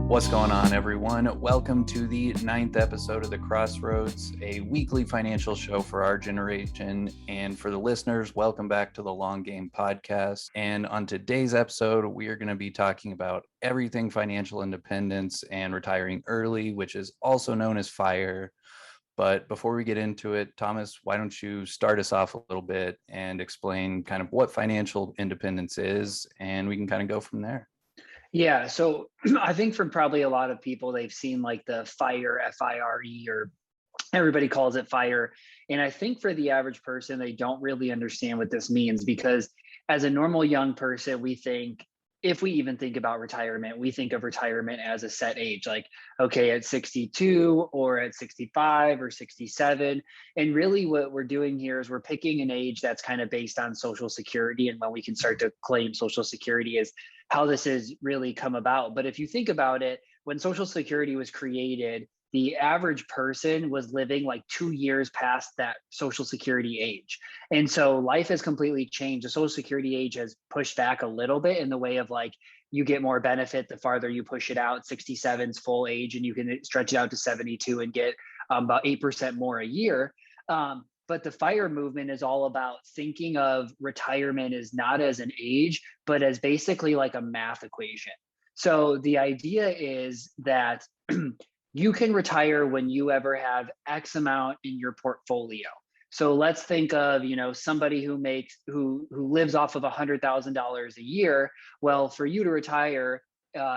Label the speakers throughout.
Speaker 1: What's going on, everyone? Welcome to the 9th episode of the Crossroads, a weekly financial show for our generation. And for the listeners, welcome back to the Long Game Podcast. And on today's episode, we are going to be talking about everything financial independence and retiring early, which is also known as FIRE. But before we get into it, Thomas, why don't you start us off a little bit and explain kind of what financial independence is, and we can kind of go from there.
Speaker 2: Yeah, so I think for probably a lot of people, they've seen like the FIRE, FIRE, or everybody calls it FIRE. And I think for the average person, they don't really understand what this means because as a normal young person, we think, if we even think about retirement, we think of retirement as a set age, like, okay, at 62 or at 65 or 67. And really what we're doing here is we're picking an age that's kind of based on Social Security and when we can start to claim Social Security is how this has really come about. But if you think about it, when Social Security was created, the average person was living like 2 years past that Social Security age. And so life has completely changed. The Social Security age has pushed back a little bit in the way of like, you get more benefit the farther you push it out. 67's full age, and you can stretch it out to 72 and get about 8% more a year. But the FIRE movement is all about thinking of retirement as not as an age, but as basically like a math equation. So the idea is that you can retire when you ever have X amount in your portfolio. So let's think of, somebody who lives off of $100,000 a year. Well, for you to retire,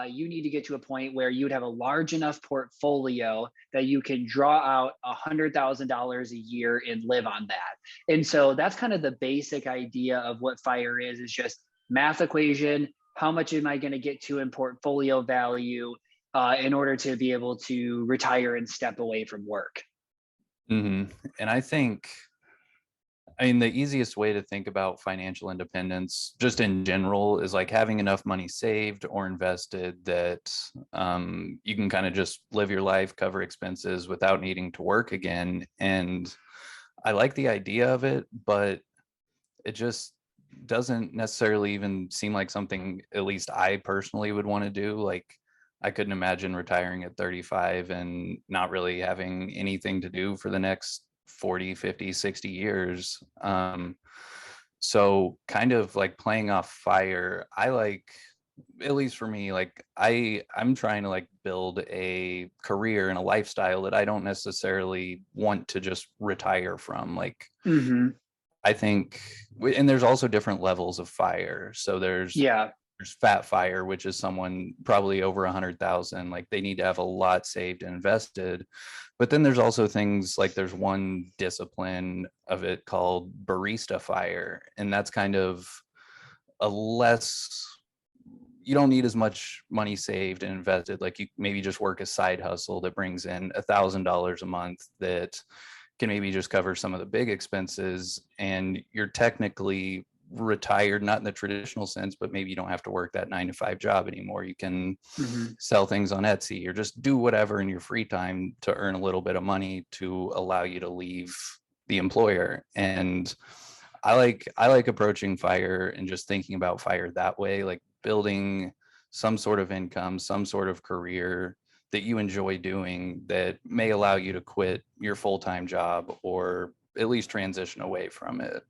Speaker 2: you need to get to a point where you'd have a large enough portfolio that you can draw out $100,000 a year and live on that. And so that's kind of the basic idea of what FIRE is just math equation. How much am I going to get to in portfolio value in order to be able to retire and step away from work?
Speaker 1: And the easiest way to think about financial independence just in general is like having enough money saved or invested that you can kind of just live your life, cover expenses without needing to work again. And I like the idea of it, but it just doesn't necessarily even seem like something at least I personally would want to do. Like, I couldn't imagine retiring at 35 and not really having anything to do for the next 40, 50, 60 years. So kind of like playing off FIRE, I like, at least for me, like I'm trying to like build a career and a lifestyle that I don't necessarily want to just retire from. Like, I think, and there's also different levels of FIRE. So there's fat FIRE, which is someone probably over 100,000, like they need to have a lot saved and invested. But then there's also things like there's one discipline of it called barista FIRE, and that's kind of a less, you don't need as much money saved and invested. Like, you maybe just work a side hustle that brings in $1,000 a month that can maybe just cover some of the big expenses, and you're technically retired, not in the traditional sense, but maybe you don't have to work that 9-to-5 job anymore. You can sell things on Etsy or just do whatever in your free time to earn a little bit of money to allow you to leave the employer. And I like approaching FIRE and just thinking about FIRE that way, like building some sort of income, some sort of career that you enjoy doing that may allow you to quit your full-time job or at least transition away from it.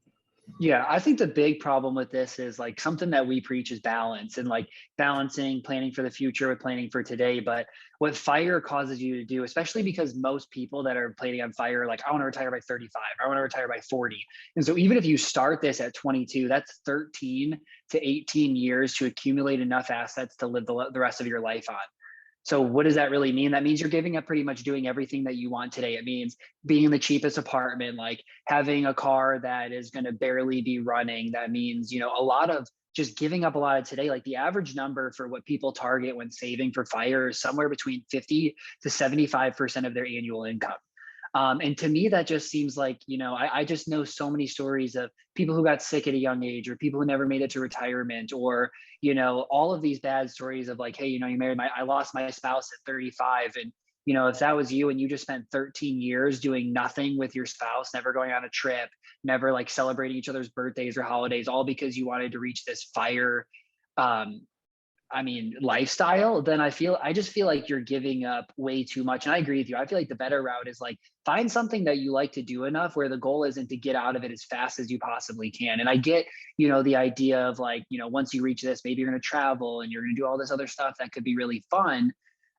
Speaker 2: Yeah, I think the big problem with this is like something that we preach is balance and like balancing planning for the future with planning for today. But what FIRE causes you to do, especially because most people that are planning on FIRE are like, I want to retire by 35, I want to retire by 40. And so even if you start this at 22, that's 13 to 18 years to accumulate enough assets to live the rest of your life on. So what does that really mean? That means you're giving up pretty much doing everything that you want today. It means being in the cheapest apartment, like having a car that is going to barely be running. That means, a lot of just giving up a lot of today. Like the average number for what people target when saving for FIRE is somewhere between 50 to 75% of their annual income. And to me, that just seems like, I just know so many stories of people who got sick at a young age or people who never made it to retirement or, all of these bad stories of like, hey, I lost my spouse at 35. And, if that was you and you just spent 13 years doing nothing with your spouse, never going on a trip, never like celebrating each other's birthdays or holidays, all because you wanted to reach this FIRE I mean, lifestyle, then I just feel like you're giving up way too much. And I agree with you. I feel like the better route is like find something that you like to do enough where the goal isn't to get out of it as fast as you possibly can. And I get, the idea of like, once you reach this, maybe you're going to travel and you're going to do all this other stuff that could be really fun.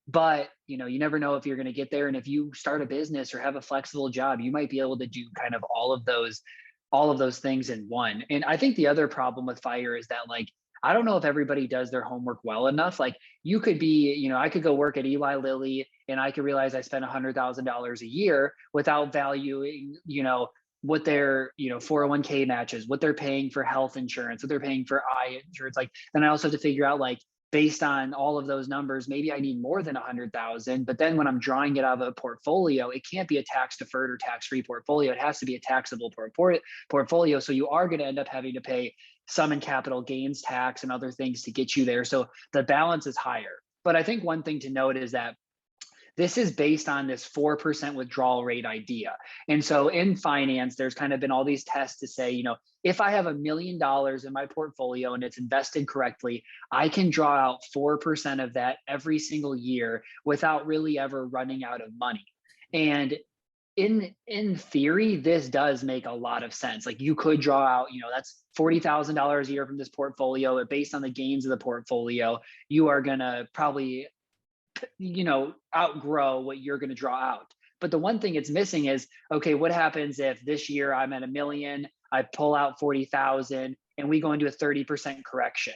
Speaker 2: But, you never know if you're going to get there. And if you start a business or have a flexible job, you might be able to do kind of all of those things in one. And I think the other problem with fire is that like I don't know if everybody does their homework well enough. Like you could be, I could go work at Eli Lilly and I could realize I spent $100,000 a year without valuing, what their, 401k matches, what they're paying for health insurance, what they're paying for eye insurance. Like, then I also have to figure out like, based on all of those numbers, maybe I need more than 100,000. But then when I'm drawing it out of a portfolio, it can't be a tax deferred or tax free portfolio. It has to be a taxable portfolio. So you are going to end up having to pay some in capital gains tax and other things to get you there. So the balance is higher. But I think one thing to note is that this is based on this 4% withdrawal rate idea. And so in finance, there's kind of been all these tests to say, if I have $1 million in my portfolio and it's invested correctly, I can draw out 4% of that every single year without really ever running out of money. And in theory, this does make a lot of sense. Like you could draw out, that's $40,000 a year from this portfolio, but based on the gains of the portfolio, you are going to probably outgrow what you're going to draw out. But the one thing it's missing is, okay, what happens if this year I'm at 1 million, I pull out 40,000 and we go into a 30% correction.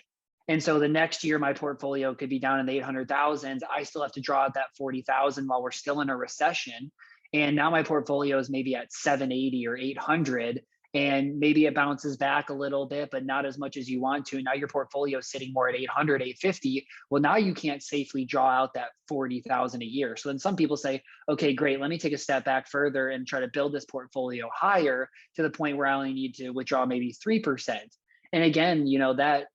Speaker 2: And so the next year my portfolio could be down in the 800,000. I still have to draw out that 40,000 while we're still in a recession. And now my portfolio is maybe at 780 or 800. And maybe it bounces back a little bit, but not as much as you want to. And now your portfolio is sitting more at 800, 850. Well, now you can't safely draw out that 40,000 a year. So then some people say, okay, great. Let me take a step back further and try to build this portfolio higher to the point where I only need to withdraw maybe 3%. And again,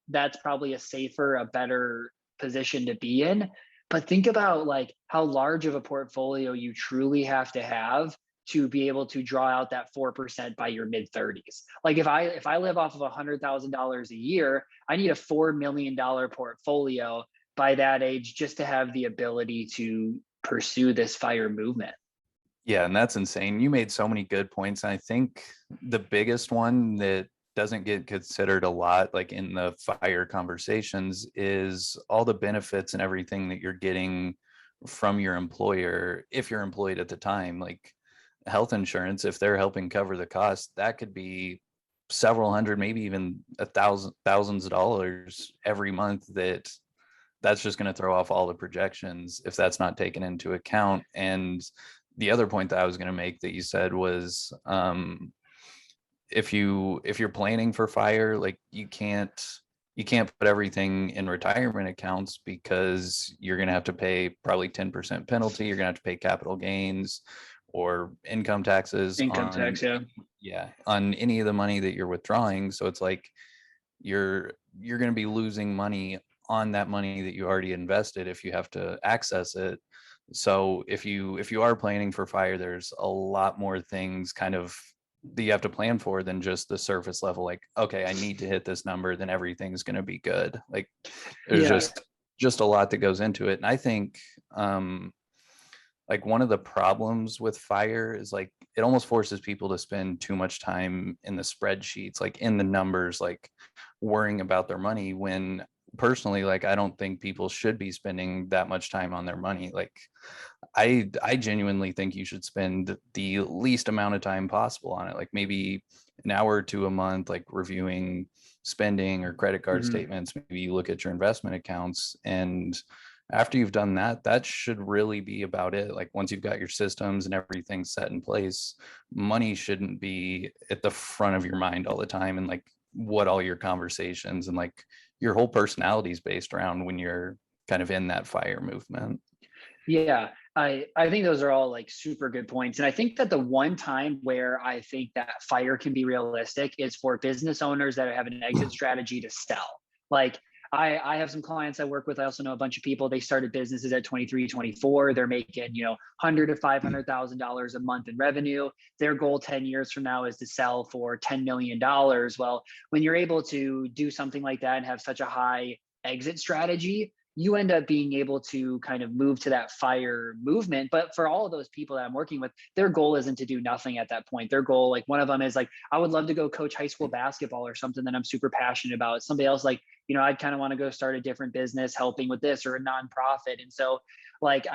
Speaker 2: that's probably a safer, a better position to be in. But think about like how large of a portfolio you truly have to be able to draw out that 4% by your mid 30s. Like if I live off of $100,000 a year, I need a $4 million portfolio by that age just to have the ability to pursue this fire movement.
Speaker 1: Yeah, and that's insane. You made so many good points. And I think the biggest one that doesn't get considered a lot, like in the fire conversations, is all the benefits and everything that you're getting from your employer if you're employed at the time. Like health insurance, if they're helping cover the cost, that could be several hundred, maybe even thousands of dollars every month. That's just going to throw off all the projections if that's not taken into account. And the other point that I was going to make that you said was, if you're planning for fire, like you can't put everything in retirement accounts because you're going to have to pay probably 10% penalty. You're going to have to pay capital gains or income taxes
Speaker 2: Income tax, yeah.
Speaker 1: on any of the money that you're withdrawing. So it's like you're going to be losing money on that money that you already invested if you have to access it. So if you are planning for fire, there's a lot more things kind of that you have to plan for than just the surface level. Like, okay, I need to hit this number, then everything's going to be good. Like there's
Speaker 2: Yeah.
Speaker 1: just a lot that goes into it. And I think like one of the problems with fire is like it almost forces people to spend too much time in the spreadsheets, like in the numbers, like worrying about their money, when personally, like I don't think people should be spending that much time on their money. Like I genuinely think you should spend the least amount of time possible on it, like maybe an hour or two a month, like reviewing spending or credit card
Speaker 2: Mhm.
Speaker 1: statements. Maybe you look at your investment accounts, and after you've done that, that should really be about it. Like once you've got your systems and everything set in place, money shouldn't be at the front of your mind all the time, and like what all your conversations and like your whole personality is based around when you're kind of in that fire movement.
Speaker 2: Yeah, I think those are all like super good points. And I think that the one time where I think that fire can be realistic is for business owners that have an exit strategy to sell. Like I have some clients I work with. I also know a bunch of people, they started businesses at 23, 24. They're making, 100 to $500,000 a month in revenue. Their goal 10 years from now is to sell for $10 million. Well, when you're able to do something like that and have such a high exit strategy, you end up being able to kind of move to that fire movement. But for all of those people that I'm working with, their goal isn't to do nothing at that point. Their goal, like one of them is like, I would love to go coach high school basketball or something that I'm super passionate about. Somebody else like, I'd kind of want to go start a different business helping with this or a nonprofit. And so like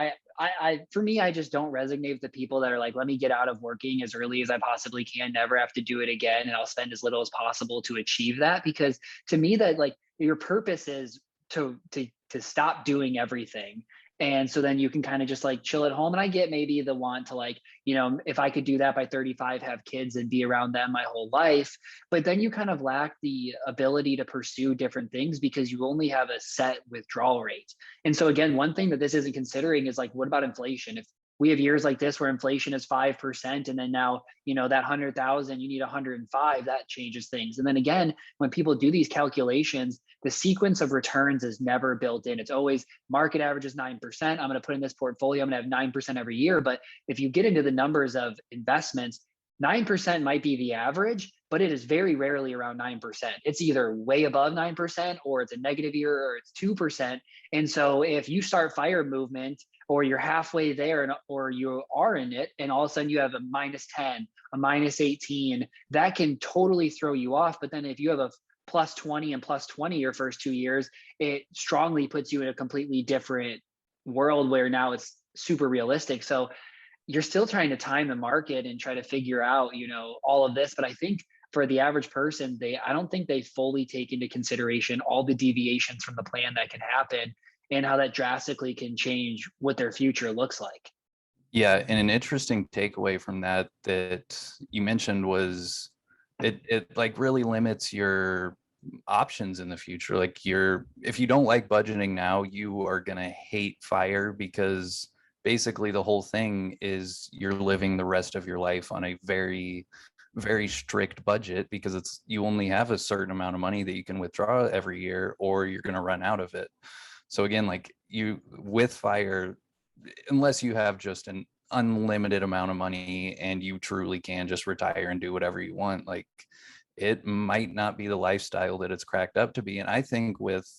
Speaker 2: for me, I just don't resonate with the people that are like, let me get out of working as early as I possibly can, never have to do it again. And I'll spend as little as possible to achieve that. Because to me, that like your purpose is to stop doing everything. And so then you can kind of just like chill at home. And I get maybe the want to like, if I could do that by 35, have kids and be around them my whole life. But then you kind of lack the ability to pursue different things because you only have a set withdrawal rate. And so again, one thing that this isn't considering is like, what about inflation? If we have years like this where inflation is 5%, and then now, that 100,000, you need 105, that changes things. And then again, when people do these calculations, the sequence of returns is never built in. It's always market average is 9%. I'm going to put in this portfolio, I'm going to have 9% every year. But if you get into the numbers of investments, 9% might be the average, but it is very rarely around 9%. It's either way above 9% or it's a negative year or it's 2%. And so if you start fire movement or you're halfway there or you are in it, and all of a sudden you have a -10, a -18, that can totally throw you off. But then if you have a +20 and +20 your first 2 years, it strongly puts you in a completely different world where now it's super realistic. So you're still trying to time the market and try to figure out, all of this. But I think for the average person, I don't think they fully take into consideration all the deviations from the plan that can happen and how that drastically can change what their future looks like.
Speaker 1: Yeah, and an interesting takeaway from that you mentioned was it like really limits your options in the future. Like if you don't like budgeting now, you are gonna hate fire because basically the whole thing is you're living the rest of your life on a very, very strict budget because you only have a certain amount of money that you can withdraw every year or you're gonna run out of it. So again, like with fire, unless you have just an unlimited amount of money and you truly can just retire and do whatever you want, like it might not be the lifestyle that it's cracked up to be. And I think with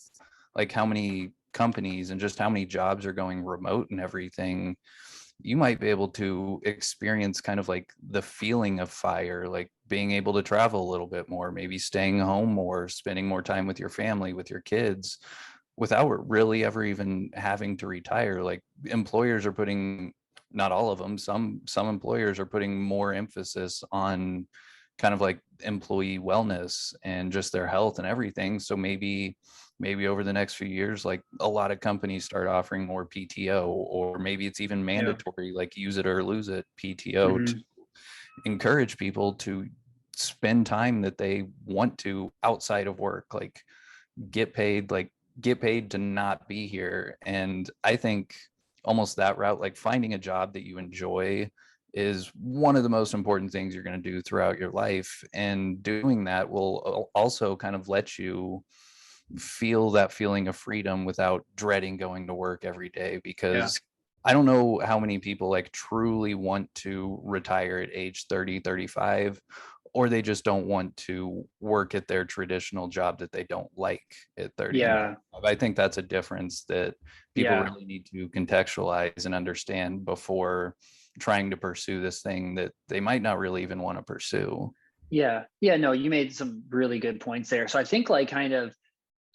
Speaker 1: like how many companies and just how many jobs are going remote and everything, you might be able to experience kind of like the feeling of fire, like being able to travel a little bit more, maybe staying home more, spending more time with your family, with your kids, without really ever even having to retire. Like employers are putting, not all of them, some employers are putting more emphasis on kind of like employee wellness and just their health and everything. So maybe over the next few years, like a lot of companies start offering more PTO, or maybe it's even
Speaker 2: Yeah.
Speaker 1: mandatory, like use it or lose it PTO, to
Speaker 2: Mhm.
Speaker 1: encourage people to spend time that they want to outside of work, like get paid, to not be here. And I think almost that route, like finding a job that you enjoy, is one of the most important things you're going to do throughout your life. And doing that will also kind of let you feel that feeling of freedom without dreading going to work every day.
Speaker 2: Yeah.
Speaker 1: Because I don't know how many people like truly want to retire at age 30, 35, or they just don't want to work at their traditional job that they don't like at 30 and
Speaker 2: Yeah.
Speaker 1: 35. I think that's a difference that people
Speaker 2: Yeah.
Speaker 1: really need to contextualize and understand before trying to pursue this thing that they might not really even want to pursue.
Speaker 2: Yeah. Yeah. No, you made some really good points there. So I think like kind of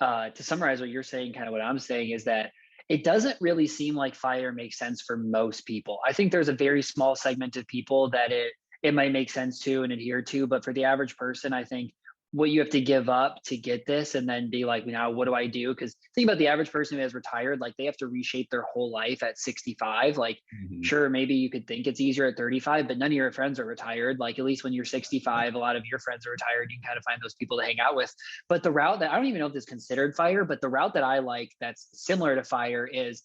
Speaker 2: to summarize what you're saying, kind of what I'm saying is that it doesn't really seem like fire makes sense for most people. I think there's a very small segment of people that it might make sense to and adhere to, but for the average person, I think what you have to give up to get this and then be like, now what do I do? Because think about the average person who has retired, like they have to reshape their whole life at 65. Like,
Speaker 1: Mhm.
Speaker 2: sure, maybe you could think it's easier at 35, but none of your friends are retired. Like, at least when you're 65, a lot of your friends are retired. You can kind of find those people to hang out with. But the route that I don't even know if this is considered fire, but the route that I like that's similar to fire is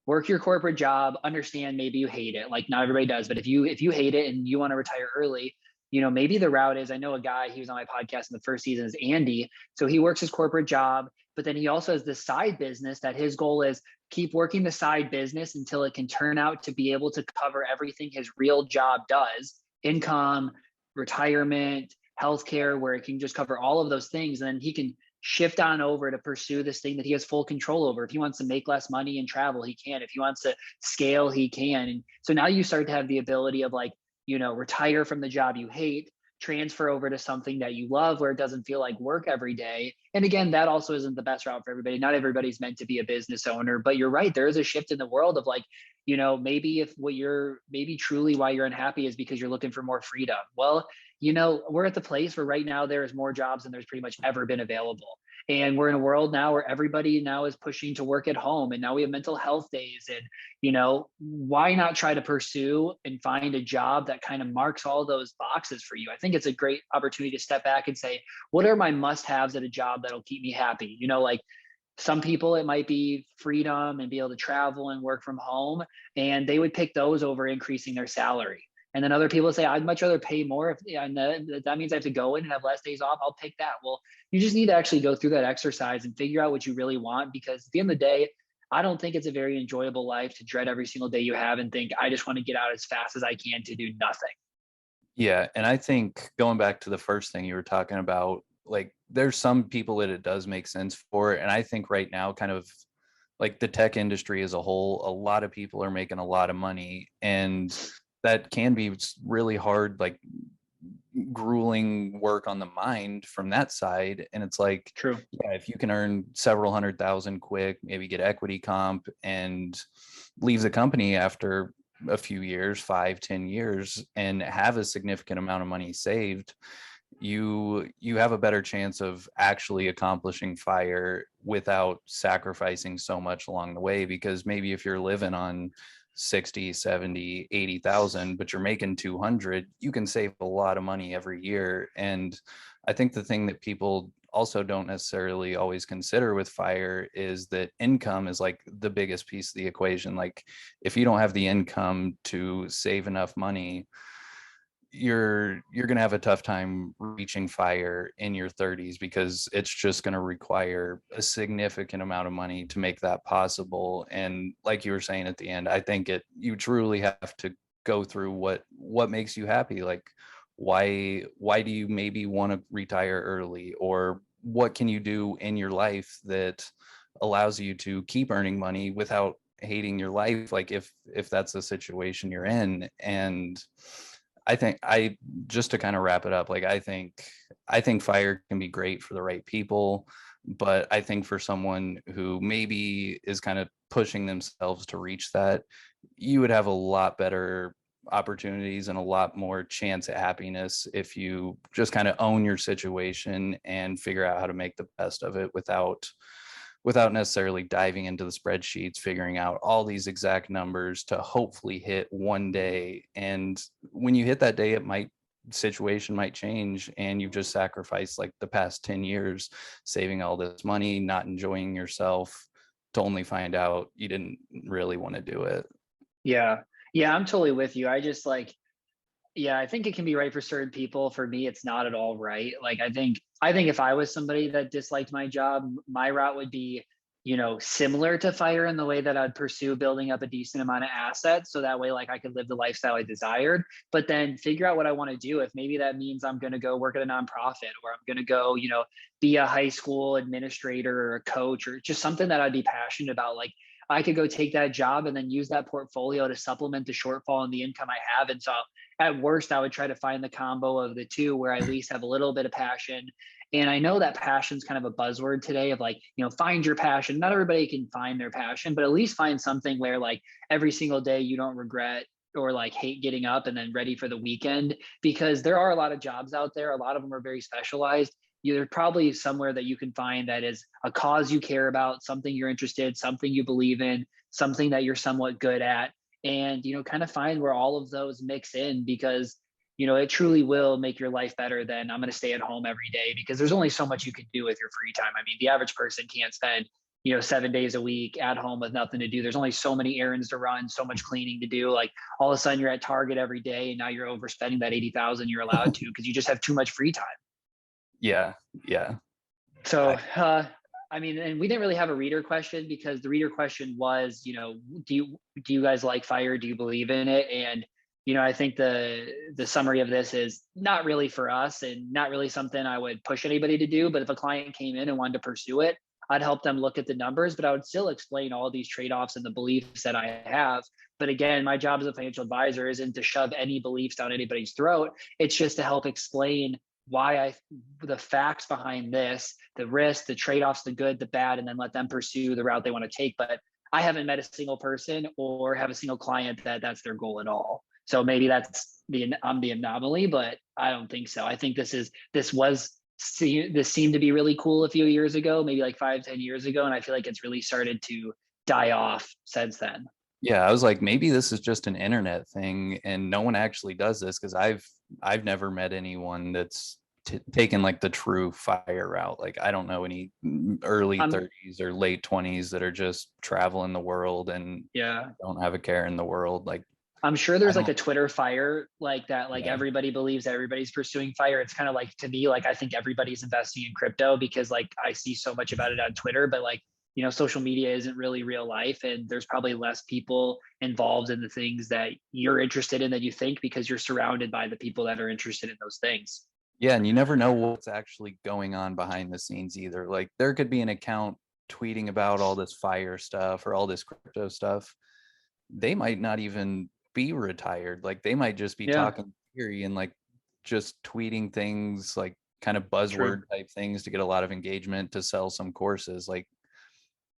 Speaker 2: work your corporate job, understand maybe you hate it. Like not everybody does, but if you hate it and you want to retire early, maybe the route is, I know a guy, he was on my podcast in the first season, is Andy. So he works his corporate job, but then he also has this side business that his goal is keep working the side business until it can turn out to be able to cover everything his real job does: income, retirement, healthcare, where it can just cover all of those things. And then he can shift on over to pursue this thing that he has full control over. If he wants to make less money and travel, he can. If he wants to scale, he can. And so now you start to have the ability of like, retire from the job you hate, transfer over to something that you love where it doesn't feel like work every day. And again, that also isn't the best route for everybody. Not everybody's meant to be a business owner, but you're right. There is a shift in the world of like, maybe if what you're maybe truly why you're unhappy is because you're looking for more freedom. Well, we're at the place where right now there is more jobs than there's pretty much ever been available. And we're in a world now where everybody now is pushing to work at home. And now we have mental health days. And, why not try to pursue and find a job that kind of marks all those boxes for you? I think it's a great opportunity to step back and say, what are my must haves at a job that'll keep me happy? Like some people, it might be freedom and be able to travel and work from home. And they would pick those over increasing their salary. And then other people say, I'd much rather pay more. And that means I have to go in and have less days off. I'll pick that. Well, you just need to actually go through that exercise and figure out what you really want. Because at the end of the day, I don't think it's a very enjoyable life to dread every single day you have and think, I just want to get out as fast as I can to do nothing.
Speaker 1: Yeah, and I think going back to the first thing you were talking about, like there's some people that it does make sense for, and I think right now kind of like the tech industry as a whole, a lot of people are making a lot of money, and that can be really hard, like grueling work on the mind from that side. And it's like,
Speaker 2: True.
Speaker 1: yeah, if you can earn several 100,000 quick, maybe get equity comp and leave the company after a few years, 5-10 years, and have a significant amount of money saved, you have a better chance of actually accomplishing fire without sacrificing so much along the way. Because maybe if you're living on 60, 70, 80,000, but you're making 200, you can save a lot of money every year. And I think the thing that people also don't necessarily always consider with fire is that income is like the biggest piece of the equation. Like if you don't have the income to save enough money, you're going to have a tough time reaching fire in your 30s, because it's just going to require a significant amount of money to make that possible. And like you were saying at the end, I think you truly have to go through what makes you happy. Like why do you maybe want to retire early, or what can you do in your life that allows you to keep earning money without hating your life, like if that's the situation you're in. And I think just to kind of wrap it up, like I think fire can be great for the right people, but I think for someone who maybe is kind of pushing themselves to reach that, you would have a lot better opportunities and a lot more chance at happiness if you just kind of own your situation and figure out how to make the best of it without necessarily diving into the spreadsheets, figuring out all these exact numbers to hopefully hit one day. And when you hit that day, situation might change, and you've just sacrificed like the past 10 years saving all this money, not enjoying yourself, to only find out you didn't really want to do it.
Speaker 2: Yeah. Yeah, I'm totally with you. I just like, yeah, I think it can be right for certain people. For me, it's not at all right. Like I think if I was somebody that disliked my job, my route would be, similar to fire in the way that I'd pursue building up a decent amount of assets. So that way, like I could live the lifestyle I desired, but then figure out what I want to do. If maybe that means I'm going to go work at a nonprofit, or I'm going to go, be a high school administrator or a coach, or just something that I'd be passionate about. Like I could go take that job and then use that portfolio to supplement the shortfall in the income I have. And so at worst, I would try to find the combo of the two where I at least have a little bit of passion. And I know that passion's kind of a buzzword today of like, find your passion. Not everybody can find their passion, but at least find something where like every single day you don't regret or like hate getting up and then ready for the weekend. Because there are a lot of jobs out there. A lot of them are very specialized. There's probably somewhere that you can find that is a cause you care about, something you're interested, something you believe in, something that you're somewhat good at. And kind of find where all of those mix in, because it truly will make your life better than I'm going to stay at home every day, because there's only so much you can do with your free time. I mean, the average person can't spend 7 days a week at home with nothing to do. There's only so many errands to run, so much cleaning to do. Like all of a sudden you're at Target every day, and now you're overspending that 80,000 you're allowed to, because you just have too much free time.
Speaker 1: Yeah, yeah.
Speaker 2: So,
Speaker 1: I,
Speaker 2: I mean, and we didn't really have a reader question, because the reader question was, do you guys like fire? Do you believe in it? And I think the summary of this is not really for us and not really something I would push anybody to do. But if a client came in and wanted to pursue it, I'd help them look at the numbers, but I would still explain all these trade-offs and the beliefs that I have. But again, my job as a financial advisor isn't to shove any beliefs down anybody's throat. It's just to help explain the facts behind this, the risk, the trade-offs, the good, the bad, and then let them pursue the route they want to take. But I haven't met a single person or have a single client that's their goal at all. So maybe I'm the anomaly, but I don't think so. I think this seemed to be really cool a few years ago, maybe like 5-10 years ago, and I feel like it's really started to die off since then.
Speaker 1: Yeah, I was like, maybe this is just an internet thing, and no one actually does this, because I've never met anyone that's taken like the true fire route. Like, I don't know any early
Speaker 2: I'm
Speaker 1: 30s or late 20s that are just traveling the world and
Speaker 2: Yeah,
Speaker 1: don't have a care in the world. Like,
Speaker 2: I'm sure
Speaker 1: I
Speaker 2: there's like
Speaker 1: don't.
Speaker 2: a Twitter fire like that, like
Speaker 1: Yeah,
Speaker 2: everybody believes everybody's pursuing fire. It's kind of like, to me, like I think everybody's investing in crypto because like I see so much about it on Twitter, but like, social media isn't really real life, and there's probably less people involved in the things that you're interested in than you think, because you're surrounded by the people that are interested in those things.
Speaker 1: yeah, and you never know what's actually going on behind the scenes either. Like, there could be an account tweeting about all this fire stuff or all this crypto stuff. They might not even be retired. Like, they might just be
Speaker 2: Yeah,
Speaker 1: talking theory and like just tweeting things, like kind of
Speaker 2: true.
Speaker 1: buzzword type things to get a lot of engagement to sell some courses. Like,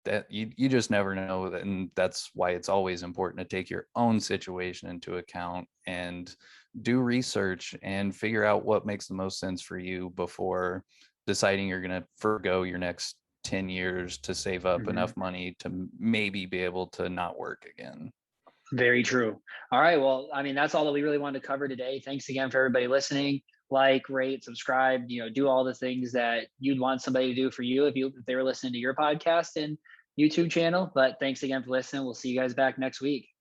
Speaker 1: that you just never know. And that's why it's always important to take your own situation into account and do research and figure out what makes the most sense for you before deciding you're going to forgo your next 10 years to save up
Speaker 2: Mhm.
Speaker 1: enough money to maybe be able to not work again.
Speaker 2: Very true. All right. Well, I mean, that's all that we really wanted to cover today. Thanks again for everybody listening. Like, rate, subscribe, do all the things that you'd want somebody to do for you if they were listening to your podcast and YouTube channel. But thanks again for listening. We'll see you guys back next week.